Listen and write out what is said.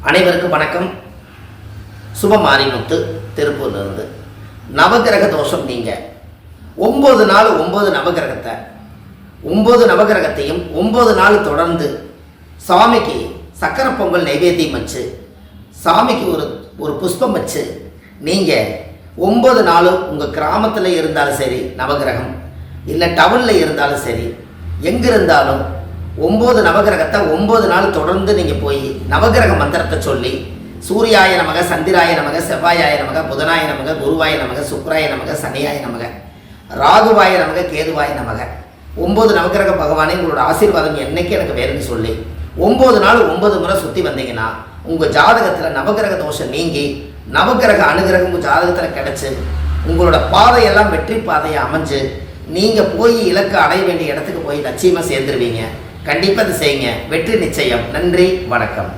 அனைவருக்கும் வணக்கம். சுபமாரிமுத்து திருப்பூர்லேருந்து. நவகிரக தோஷம் நீங்கள் 9 நாள் 9 நவகிரகத்தை 9 நவகிரகத்தையும் 9 நாள் தொடர்ந்து சாமிக்கு சக்கரை பொங்கல் நைவேத்தியம் வச்சு சாமிக்கு ஒரு புஷ்பம் வச்சு நீங்கள் 9 நாளும் உங்கள் கிராமத்தில் இருந்தாலும் சரி, நவகிரகம் இல்லை டவுனில் இருந்தாலும் சரி, எங்கே இருந்தாலும் 9 நவகிரகத்தை 9 நாள் தொடர்ந்து நீங்கள் போய் நவகிரக மந்திரத்தை சொல்லி சூர்யாய நமக, சந்திராய நமக, செவ்வாயாய நமக, புதனாய நமக, குருவாய நமக, சுக்ராய நமக, சனியாய நமக, ராகுவாய நமக, கேதுவாய நமக, 9 நவகிரக பகவானே உங்களோட ஆசீர்வாதம் என்னைக்கு எனக்கு வேணும்னு சொல்லி 9 நாள் 9 முறை சுற்றி வந்தீங்கன்னா உங்கள் ஜாதகத்தில் நவகிரக தோஷம் நீங்கி நவகிரக அனுகிரகம் உங்கள் ஜாதகத்தில் கிடச்சி உங்களோட பாதையெல்லாம் வெற்றி பாதையை அமைஞ்சு நீங்கள் போய் இலக்கு அடைய வேண்டிய இடத்துக்கு போய் லட்சியமாக சேர்ந்துருவீங்க. கண்டிப்பாக அதை செய்யுங்க. வெற்றி நிச்சயம். நன்றி, வணக்கம்.